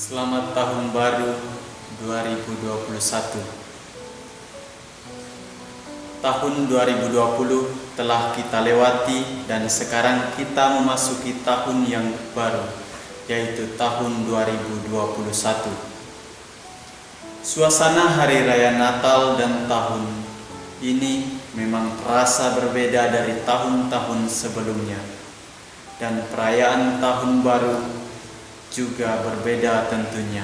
Selamat Tahun Baru 2021. Tahun 2020 telah kita lewati dan sekarang kita memasuki tahun yang baru, yaitu tahun 2021. Suasana Hari Raya Natal dan tahun ini memang terasa berbeda dari tahun-tahun sebelumnya, dan perayaan Tahun Baru juga berbeda tentunya.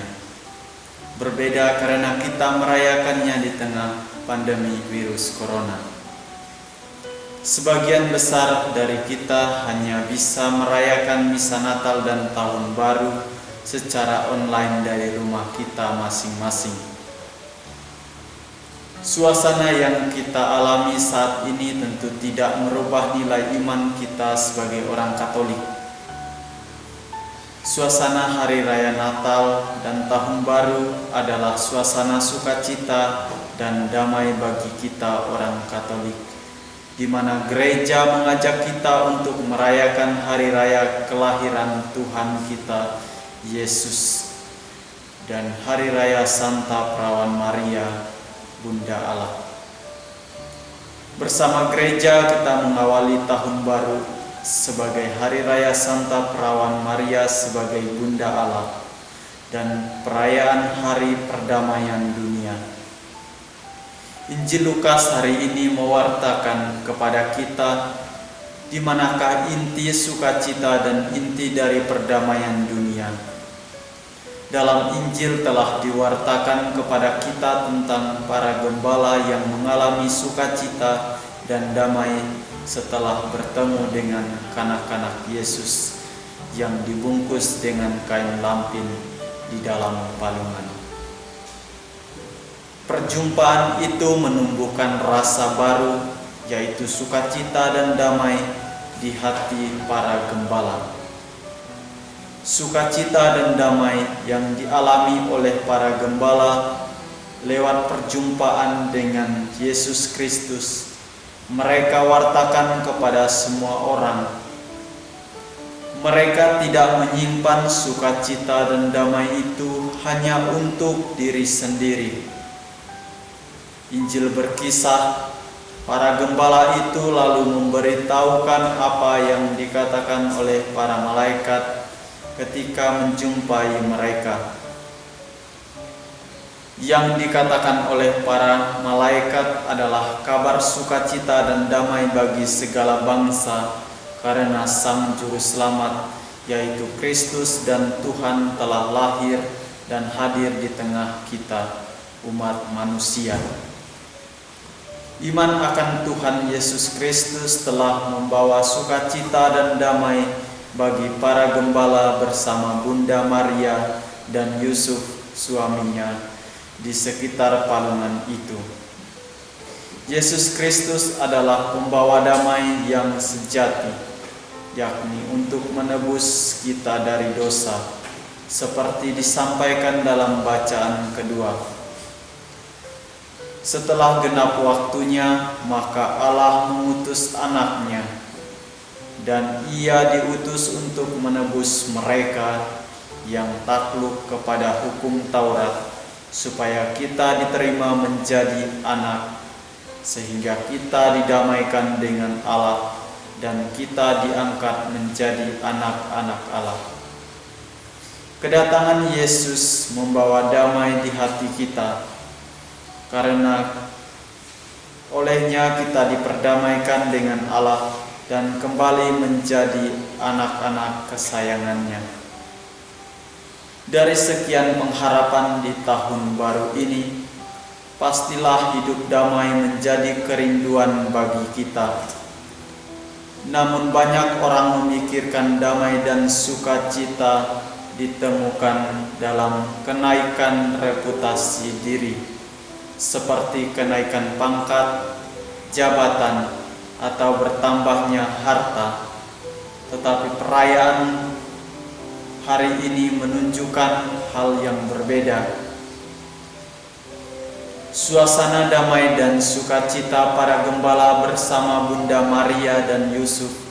Berbeda karena kita merayakannya di tengah pandemi virus corona. Sebagian besar dari kita hanya bisa merayakan misa Natal dan Tahun Baru secara online dari rumah kita masing-masing. Suasana yang kita alami saat ini tentu tidak merubah nilai iman kita sebagai orang Katolik. Suasana Hari Raya Natal dan Tahun Baru adalah suasana sukacita dan damai bagi kita orang Katolik, di mana gereja mengajak kita untuk merayakan Hari Raya kelahiran Tuhan kita, Yesus, dan Hari Raya Santa Perawan Maria, Bunda Allah. Bersama gereja kita mengawali Tahun Baru sebagai Hari Raya Santa Perawan Maria sebagai Bunda Allah dan perayaan Hari Perdamaian Dunia. Injil Lukas hari ini mewartakan kepada kita di manakah inti sukacita dan inti dari perdamaian dunia. Dalam Injil telah diwartakan kepada kita tentang para gembala yang mengalami sukacita dan damai setelah bertemu dengan kanak-kanak Yesus yang dibungkus dengan kain lampin di dalam palungan. Perjumpaan itu menumbuhkan rasa baru, yaitu sukacita dan damai di hati para gembala. Sukacita dan damai yang dialami oleh para gembala lewat perjumpaan dengan Yesus Kristus, mereka wartakan kepada semua orang. Mereka tidak menyimpan sukacita dan damai itu hanya untuk diri sendiri. Injil berkisah, para gembala itu lalu memberitahukan apa yang dikatakan oleh para malaikat ketika menjumpai mereka. Yang dikatakan oleh para malaikat adalah kabar sukacita dan damai bagi segala bangsa karena Sang Juru Selamat, yaitu Kristus dan Tuhan, telah lahir dan hadir di tengah kita, umat manusia. Iman akan Tuhan Yesus Kristus telah membawa sukacita dan damai bagi para gembala bersama Bunda Maria dan Yusuf suaminya di sekitar palungan itu. Yesus Kristus adalah pembawa damai yang sejati, yakni untuk menebus kita dari dosa, seperti disampaikan dalam bacaan kedua. Setelah genap waktunya, maka Allah mengutus anaknya, dan ia diutus untuk menebus mereka yang takluk kepada hukum Taurat, supaya kita diterima menjadi anak, sehingga kita didamaikan dengan Allah dan kita diangkat menjadi anak-anak Allah. Kedatangan Yesus membawa damai di hati kita, karena olehnya kita diperdamaikan dengan Allah dan kembali menjadi anak-anak kesayangannya. Dari sekian pengharapan di tahun baru ini, pastilah hidup damai menjadi kerinduan bagi kita. Namun banyak orang memikirkan damai dan sukacita ditemukan dalam kenaikan reputasi diri, seperti kenaikan pangkat, jabatan, atau bertambahnya harta. Tetapi perayaan hari ini menunjukkan hal yang berbeda. Suasana damai dan sukacita para gembala bersama Bunda Maria dan Yusuf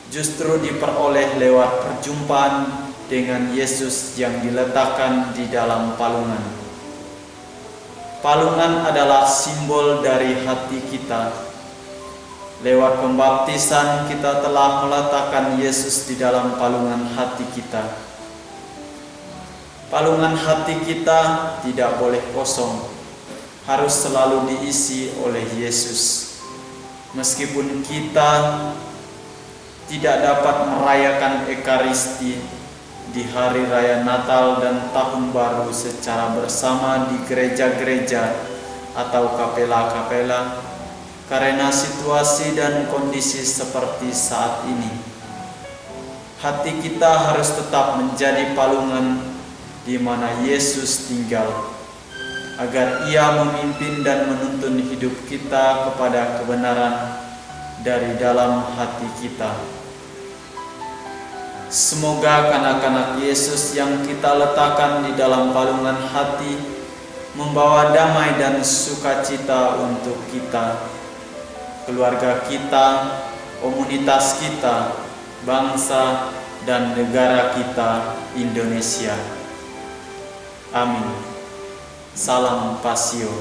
justru diperoleh lewat perjumpaan dengan Yesus yang diletakkan di dalam palungan. Palungan adalah simbol dari hati kita. Lewat pembaptisan kita telah meletakkan Yesus di dalam palungan hati kita. Palungan hati kita tidak boleh kosong, harus selalu diisi oleh Yesus. Meskipun kita tidak dapat merayakan Ekaristi di hari raya Natal dan Tahun Baru secara bersama di gereja-gereja atau kapela-kapela karena situasi dan kondisi seperti saat ini. Hati kita harus tetap menjadi palungan di mana Yesus tinggal, agar Ia memimpin dan menuntun hidup kita kepada kebenaran dari dalam hati kita. Semoga kanak-kanak Yesus yang kita letakkan di dalam palungan hati membawa damai dan sukacita untuk kita, keluarga kita, komunitas kita, bangsa dan negara kita, Indonesia. Amin. Salam Pasio.